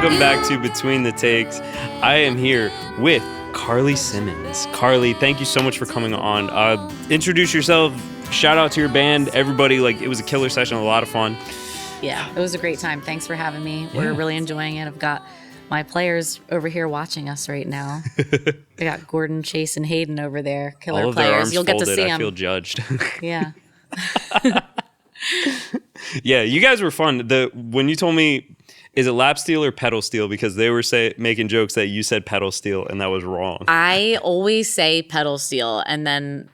Welcome back to Between the Takes. I am here with Carly Simmons. Carly, thank you so much for coming on. Introduce yourself. Shout out to your band. Everybody, it was a killer session, a lot of fun. Yeah, it was a great time. Thanks for having me. We're really enjoying it. I've got my players over here watching us right now. I got Gordon, Chase, and Hayden over there. Killer All of players. their arms You'll get folded. to see them. I feel judged. Yeah. Yeah, you guys were fun. When you told me, is it lap steel or pedal steel? Because they were making jokes that you said pedal steel, and that was wrong. I always say pedal steel, and then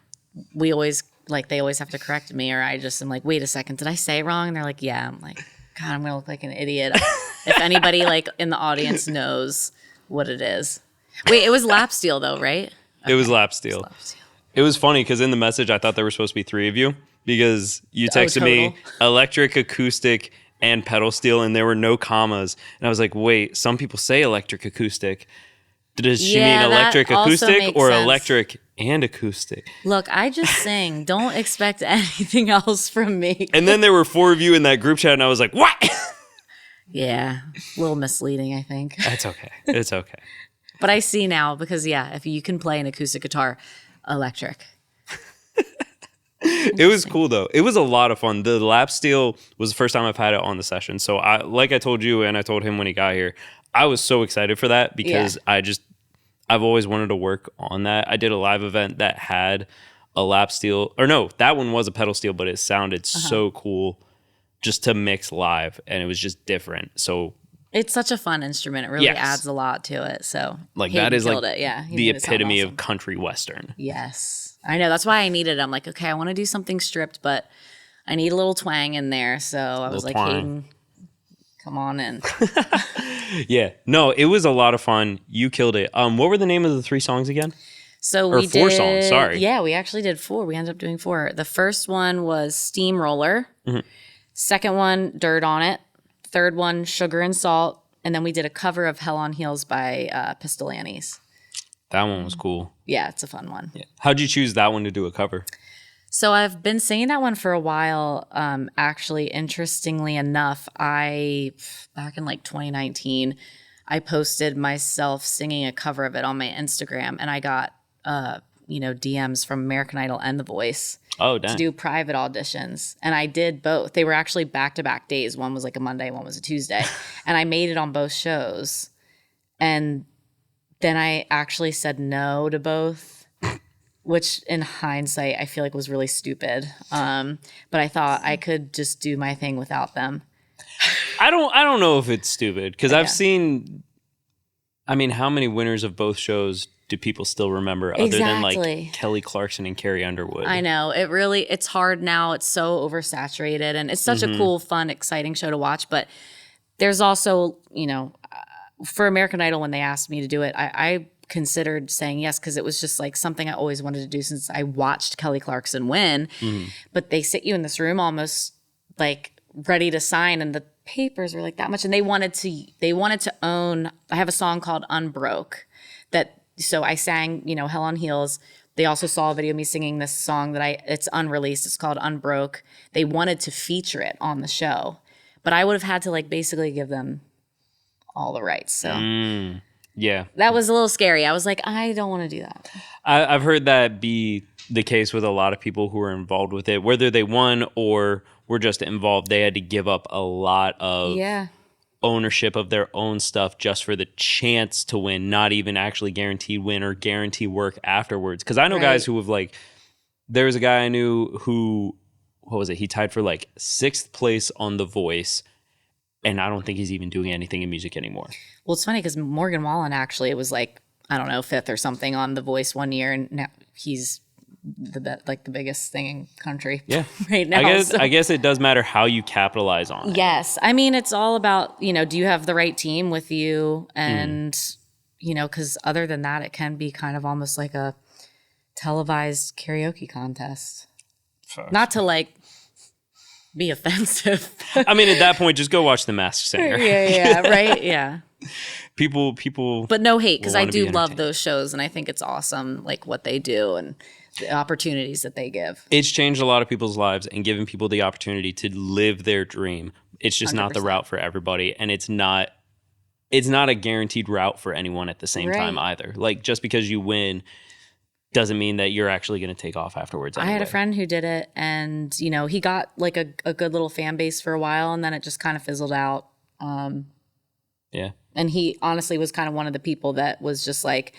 they always have to correct me, or I just am like, wait a second, did I say it wrong? And they're like, yeah. I'm like, God, I'm gonna look like an idiot. If anybody in the audience knows what it is. Wait, it was lap steel though, right? Okay. It was lap steel. It was funny because in the message, I thought there were supposed to be 3 of you because you texted me electric, acoustic, and pedal steel, and there were no commas. And I was like, wait, some people say electric acoustic. Does she mean electric acoustic or electric and acoustic? Look, I just sing. Don't expect anything else from me. And then there were 4 of you in that group chat, and I was like, what? Yeah, a little misleading, I think. That's okay. It's okay. But I see now because, if you can play an acoustic guitar, electric. It was cool, though. It was a lot of fun. The lap steel was the first time I've had it on the session. So, like I told you and I told him when he got here, I was so excited for that because I've always wanted to work on that. I did a live event that had a lap steel. Or no, that one was a pedal steel, but it sounded so cool just to mix live. And it was just different. So it's such a fun instrument. It really adds a lot to it. So that is the epitome of country western. Yes. I know. That's why I needed it. I'm like, okay, I want to do something stripped, but I need a little twang in there. So I was like, Hayden, come on in. Yeah. No, it was a lot of fun. You killed it. What were the name of the 3 songs again? So we did 4 songs, sorry. Yeah, we actually did 4. We ended up doing 4. The first one was Steamroller. Mm-hmm. Second one, Dirt on It. Third one, Sugar and Salt. And then we did a cover of Hell on Heels by Pistol Annies. That one was cool. Yeah, it's a fun one. Yeah. How'd you choose that one to do a cover? So I've been singing that one for a while. Actually, interestingly enough, back in 2019, I posted myself singing a cover of it on my Instagram, and I got DMs from American Idol and The Voice to do private auditions. And I did both. They were actually back-to-back days. One was a Monday, one was a Tuesday. And I made it on both shows. And then I actually said no to both, which in hindsight, I feel like was really stupid. But I thought I could just do my thing without them. I don't know if it's stupid because I've seen, how many winners of both shows do people still remember other than Kelly Clarkson and Carrie Underwood? I know. It's hard now. It's so oversaturated and it's such a cool, fun, exciting show to watch. But there's also, for American Idol, when they asked me to do it, I considered saying yes because it was just something I always wanted to do since I watched Kelly Clarkson win. Mm-hmm. But they sit you in this room almost ready to sign, and the papers were that much, and they wanted to own. I have a song called Unbroke so I sang, Hell on Heels. They also saw a video of me singing this song it's unreleased. It's called Unbroke. They wanted to feature it on the show, but I would have had to basically give them all the rights. So that was a little scary. I was like, I don't want to do that. I've heard that be the case with a lot of people who are involved with it, whether they won or were just involved. They had to give up a lot of ownership of their own stuff just for the chance to win, not even actually guaranteed win or guarantee work afterwards. Because I know guys who have there was a guy I knew who, what was it? He tied for 6th place on The Voice. And I don't think he's even doing anything in music anymore. Well, it's funny because Morgan Wallen actually was 5th or something on The Voice one year, and now he's the biggest thing in country right now. I guess it does matter how you capitalize on it. Yes. It's all about, do you have the right team with you? And, because other than that, it can be kind of almost like a televised karaoke contest. Not to be offensive. At that point, just go watch The Masked Singer. Yeah, right? Yeah. People. But no hate, because I do love those shows, and I think it's awesome, what they do and the opportunities that they give. It's changed a lot of people's lives and given people the opportunity to live their dream. It's just 100%. Not the route for everybody, and it's not it's not a guaranteed route for anyone at the same time either. Like, just because you win doesn't mean that you're actually going to take off afterwards anyway. I had a friend who did it, and, you know, he got like a good little fan base for a while, and then it just kind of fizzled out. Yeah. And he honestly was kind of one of the people that was just like,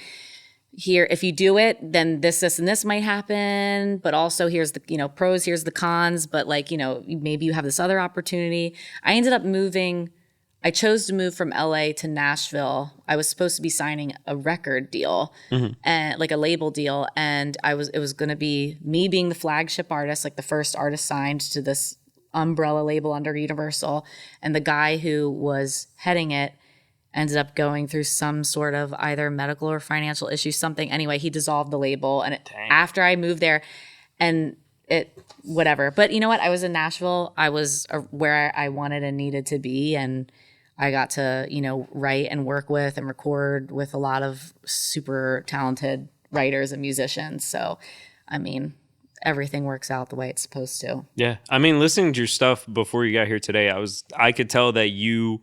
here, if you do it, then this, and this might happen. But also here's the, you know, pros, here's the cons. But like, you know, maybe you have this other opportunity. I ended up moving. I chose to move from LA to Nashville. I was supposed to be signing a record deal and like a label deal. And it was going to be me being the flagship artist, like the first artist signed to this umbrella label under Universal. And the guy who was heading it ended up going through some sort of either medical or financial issue, something. Anyway, he dissolved the label. And after I moved there, and it, whatever. But you know what? I was in Nashville. I was where I wanted and needed to be. And I got to, you know, write and work with and record with a lot of super talented writers and musicians. So, I mean, everything works out the way it's supposed to. Yeah. I mean, listening to your stuff before you got here today, I could tell that you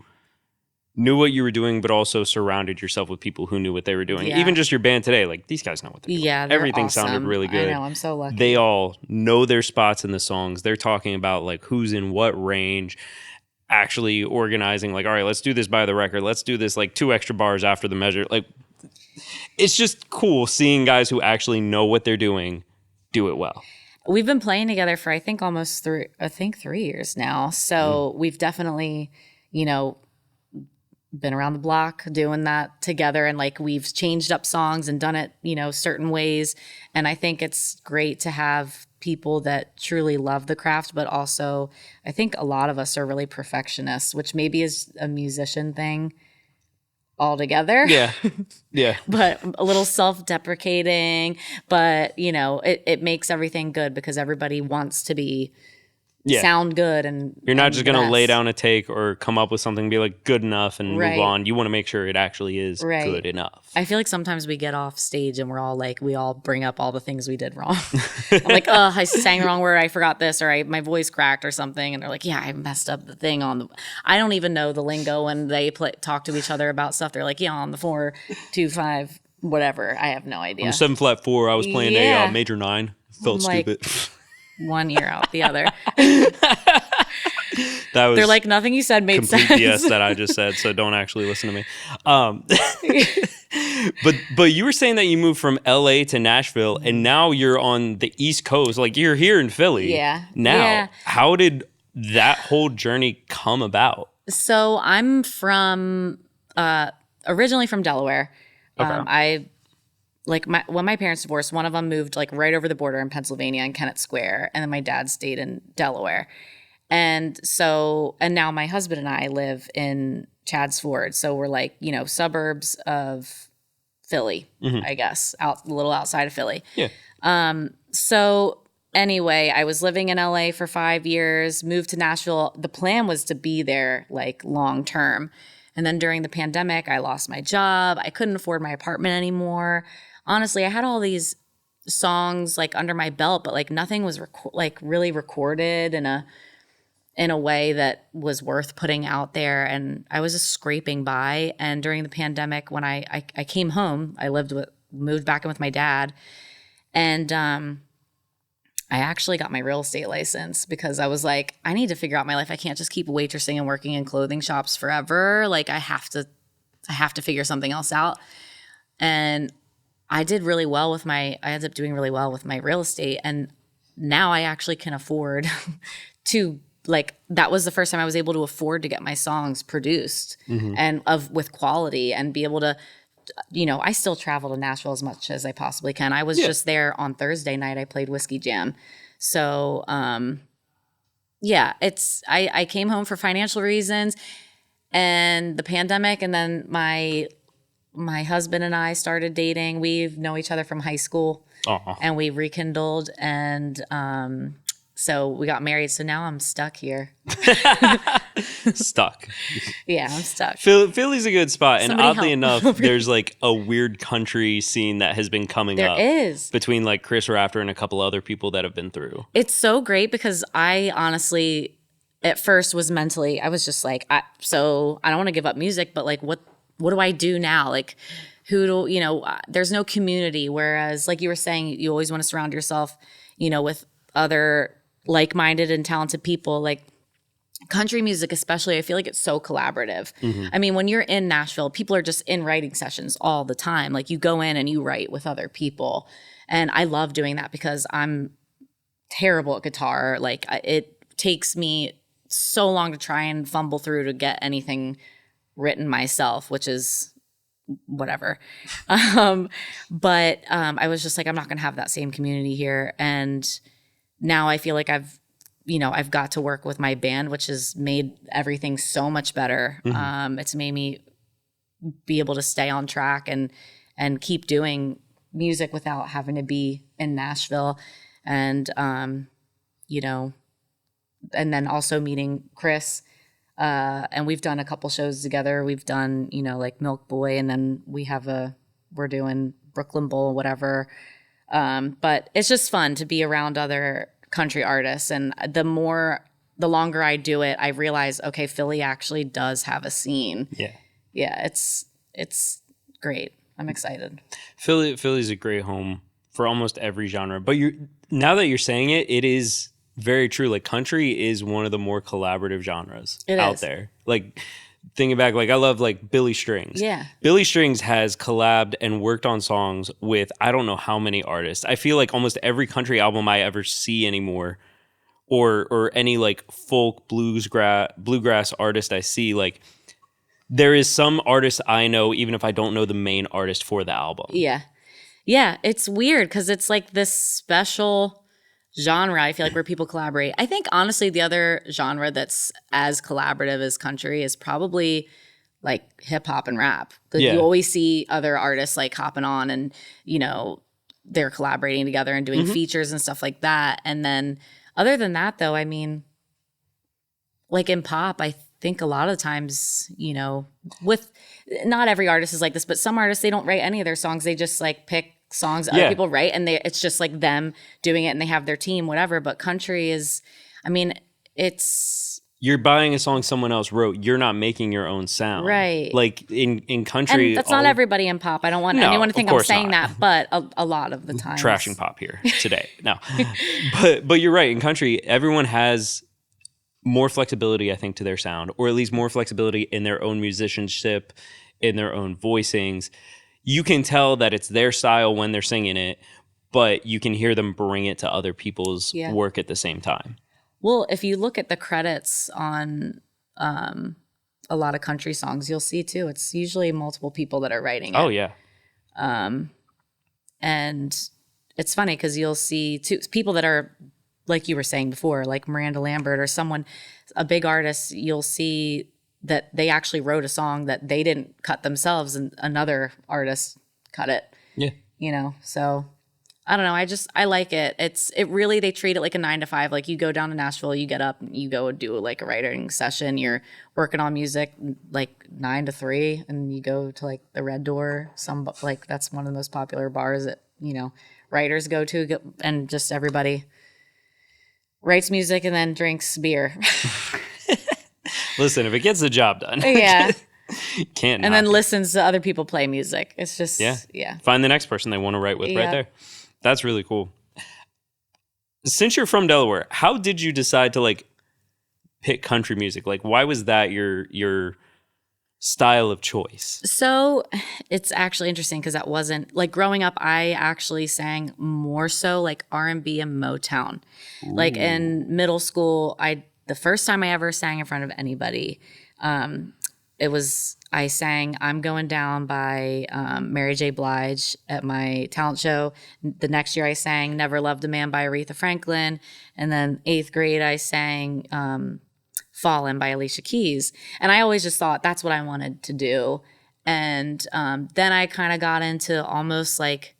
knew what you were doing, but also surrounded yourself with people who knew what they were doing. Yeah. Even just your band today, like, these guys know what they're doing. Yeah, everything awesome. Sounded really good. I know, I'm so lucky. They all know their spots in the songs. They're talking about like who's in what range, actually organizing like, all right, let's do this by the record. Let's do this like 2 extra bars after the measure. Like, it's just cool seeing guys who actually know what they're doing do it well. We've been playing together for I think almost 3 years now. So we've definitely, you know, been around the block doing that together, and like we've changed up songs and done it, you know, certain ways. And I think it's great to have people that truly love the craft, but also I think a lot of us are really perfectionists, which maybe is a musician thing altogether. Yeah. Yeah. But a little self-deprecating, but you know, it makes everything good because everybody wants to be sound good, and you're not just gonna lay down a take or come up with something and be like good enough and move on. You want to make sure it actually is good enough. I feel like sometimes we get off stage and we're all like, we all bring up all the things we did wrong. I'm like, oh, I sang the wrong word, I forgot this, or my voice cracked or something, and they're like, yeah, I messed up the thing on the. I don't even know the lingo when they talk to each other about stuff. They're like, yeah, on the 4, 2, 5, whatever. I have no idea. On 7 flat 4, I was playing a major 9. Felt stupid. One ear out the other. That was they're like, nothing you said made sense. BS that I just said, so don't actually listen to me. But you were saying that you moved from LA to Nashville, and now you're on the East Coast. Like, you're here in Philly. Yeah. Now, how did that whole journey come about? So I'm from originally from Delaware. Okay. When my parents divorced, one of them moved like right over the border in Pennsylvania in Kennett Square, and then my dad stayed in Delaware. And now my husband and I live in Chadds Ford. So we're like, you know, suburbs of Philly, I guess, a little outside of Philly. Yeah. So anyway, I was living in LA for 5 years, moved to Nashville. The plan was to be there like long term. And then during the pandemic, I lost my job. I couldn't afford my apartment anymore. Honestly, I had all these songs like under my belt, but like nothing was really recorded in a way that was worth putting out there. And I was just scraping by. And during the pandemic, when I came home, moved back in with my dad, and I actually got my real estate license because I was like, I need to figure out my life. I can't just keep waitressing and working in clothing shops forever. Like I have to figure something else out. And I ended up doing really well with my real estate. And now I actually can afford to, like, that was the first time I was able to afford to get my songs produced and with quality, and be able to, you know, I still travel to Nashville as much as I possibly can. I was just there on Thursday night. I played Whiskey Jam. So, I came home for financial reasons and the pandemic, and then my husband and I started dating. We know each other from high school, and we rekindled, and so we got married. So now I'm stuck here. Stuck. Yeah, I'm stuck. Philly's a good spot, and oddly enough, help. there's like a weird country scene that has been coming up. There is. Between like Chris Rafter and a couple other people that have been through. It's so great because I honestly, at first, was mentally, I was just like, so I don't want to give up music, but like, what what do I do now? Like, who do, there's no community. Whereas, like you were saying, you always want to surround yourself, with other like-minded and talented people. Like country music, especially, I feel like it's so collaborative. I mean, when you're in Nashville, people are just in writing sessions all the time. Like you go in and you write with other people. And I love doing that because I'm terrible at guitar. Like it takes me so long to try and fumble through to get anything written myself, which is whatever. But I was just like, I'm not going to have that same community here. And now I feel like I've got to work with my band, which has made everything so much better. It's made me be able to stay on track and keep doing music without having to be in Nashville. And, and then also meeting Chris, and we've done a couple shows together. We've done, like Milk Boy, and then we're doing Brooklyn Bowl, whatever. But it's just fun to be around other country artists. And the longer I do it, I realize, okay, Philly actually does have a scene. Yeah. It's great. I'm excited. Philly's a great home for almost every genre. But now that you're saying it, it is very true. Like country is one of the more collaborative genres out there. Like thinking back, like I love like Billy Strings. Yeah. Billy Strings has collabed and worked on songs with I don't know how many artists. I feel like almost every country album I ever see anymore, or any like folk bluegrass artist I see, like there is some artist I know, even if I don't know the main artist for the album. Yeah. Yeah. It's weird because it's like this special genre, I feel like, where people collaborate. I think honestly the other genre that's as collaborative as country is probably like hip hop and rap. You always see other artists like hopping on and they're collaborating together and doing features and stuff like that. And then other than that though, I mean, like in pop, I think a lot of times, with not every artist is like this, but some artists, they don't write any of their songs. They just like pick songs other people write, and it's just like them doing it, and they have their team, whatever. But country is, I mean, you're buying a song someone else wrote. You're not making your own sound, right? Like in country, and that's not everybody in pop. I don't want anyone to think I'm saying that, but a lot of the time, trashing pop here today. No, but you're right. In country, everyone has more flexibility, I think, to their sound, or at least more flexibility in their own musicianship, in their own voicings. You can tell that it's their style when they're singing it, but you can hear them bring it to other people's work at the same time. Well, if you look at the credits on a lot of country songs, you'll see too, it's usually multiple people that are writing it. Oh, yeah. And it's funny because you'll see people that are, like you were saying before, like Miranda Lambert or someone, a big artist, you'll see that they actually wrote a song that they didn't cut themselves and another artist cut it. Yeah. So I don't know. I like it. It really, they treat it like a 9 to 5. Like you go down to Nashville, you get up, you go do like a writing session. You're working on music like 9 to 3, and you go to like the Red Door. Like that's one of the most popular bars that, writers go to, and just everybody writes music and then drinks beer. Listen, if it gets the job done. Yeah. Can't. And then listens to other people play music. It's just, yeah. Find the next person they want to write with right there. That's really cool. Since you're from Delaware, how did you decide to like pick country music? Like, why was that your style of choice? So it's actually interesting because that wasn't like growing up. I actually sang more so like R&B and Motown. Ooh. Like in middle school, the first time I ever sang in front of anybody, I sang "I'm Going Down" by Mary J. Blige at my talent show. The next year I sang "Never Loved a Man" by Aretha Franklin. And then 8th grade I sang "Fallin'" by Alicia Keys. And I always just thought that's what I wanted to do. And then I kind of got into almost like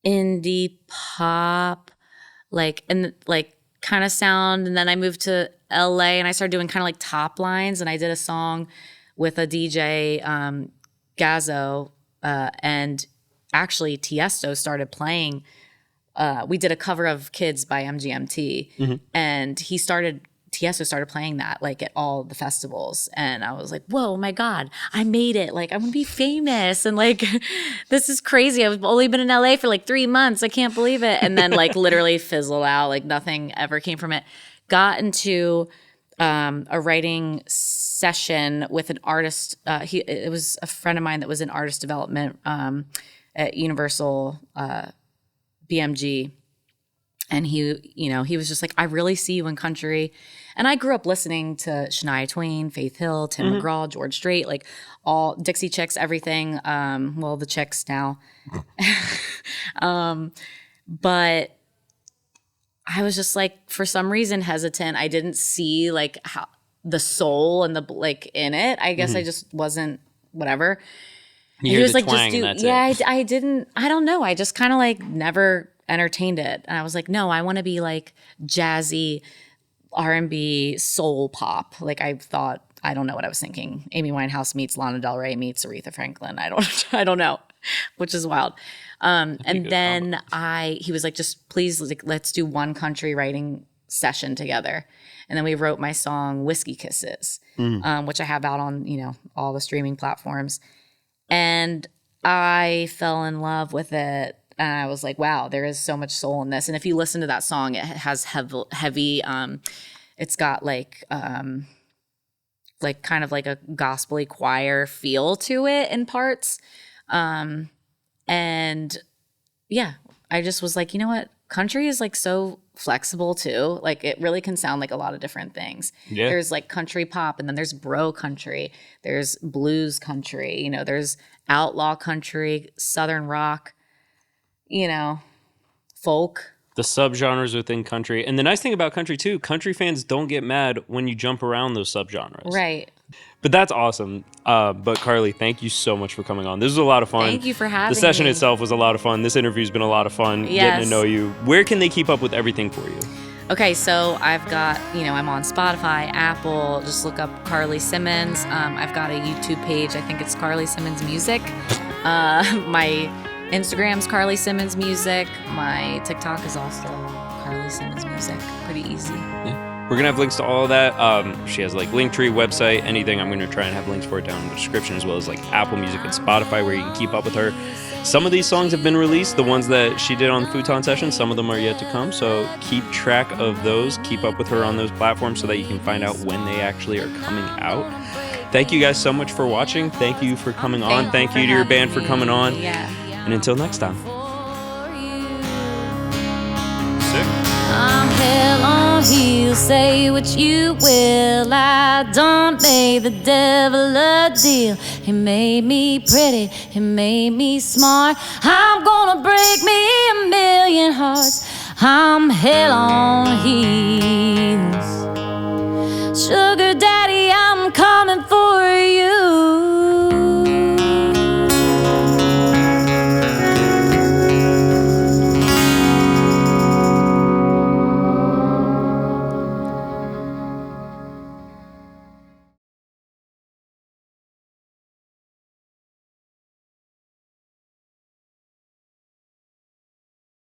indie pop, kind of sound. And then I moved to LA and I started doing kind of like top lines, and I did a song with a DJ, Gazzo, and actually Tiesto started playing. We did a cover of Kids by MGMT, and Tiesto Tiesto started playing that like at all the festivals, and I was like, whoa, my God, I made it. Like, I'm gonna be famous, and like this is crazy. I've only been in LA for like 3 months. I can't believe it. And then like literally fizzled out. Like nothing ever came from it. Got into a writing session with an artist. It was a friend of mine that was in artist development at Universal BMG. And he was just like, I really see you in country. And I grew up listening to Shania Twain, Faith Hill, Tim McGraw, George Strait, like all Dixie Chicks, everything. Well, the Chicks now. But I was just like, for some reason, hesitant. I didn't see like how the soul and the like in it. I guess I just wasn't whatever. He was like, just do. I didn't. I don't know. I just kind of like never entertained it, and I was like, no, I want to be like jazzy, R&B, soul pop. Like I thought. I don't know what I was thinking. Amy Winehouse meets Lana Del Rey meets Aretha Franklin. I don't know, which is wild. And then he was like, just please, like, let's do one country writing session together. And then we wrote my song Whiskey Kisses, which I have out on, all the streaming platforms. And I fell in love with it. And I was like, wow, there is so much soul in this. And if you listen to that song, it has heavy, it's got like kind of like a gospel-y choir feel to it in parts. And yeah, I just was like, you know what? Country is like so flexible too. Like it really can sound like a lot of different things. Yeah. There's like country pop, and then there's bro country. There's blues country. There's outlaw country, southern rock, folk. The subgenres within country. And the nice thing about country too, country fans don't get mad when you jump around those subgenres. Right. But that's awesome. But Carly, thank you so much for coming on. This was a lot of fun. Thank you for having me. The session itself was a lot of fun. This interview's been a lot of fun getting to know you. Where can they keep up with everything for you? Okay, so I've got, I'm on Spotify, Apple, just look up Carly Simmons. I've got a YouTube page. I think it's Carly Simmons Music. My Instagram's Carly Simmons Music. My TikTok is also Carly Simmons Music. Pretty easy. Yeah. We're going to have links to all of that. She has like Linktree, website, anything. I'm going to try and have links for it down in the description, as well as like Apple Music and Spotify, where you can keep up with her. Some of these songs have been released, the ones that she did on the Futon Session. Some of them are yet to come. So keep track of those. Keep up with her on those platforms so that you can find out when they actually are coming out. Thank you guys so much for watching. Thank you for coming on. Thank you to your band for coming on. Yeah. And until next time. Sick. I'm hell on heels, say what you will. I done made the devil a deal. He made me pretty, he made me smart. I'm gonna break me 1,000,000 hearts. I'm hell on heels. Sugar daddy.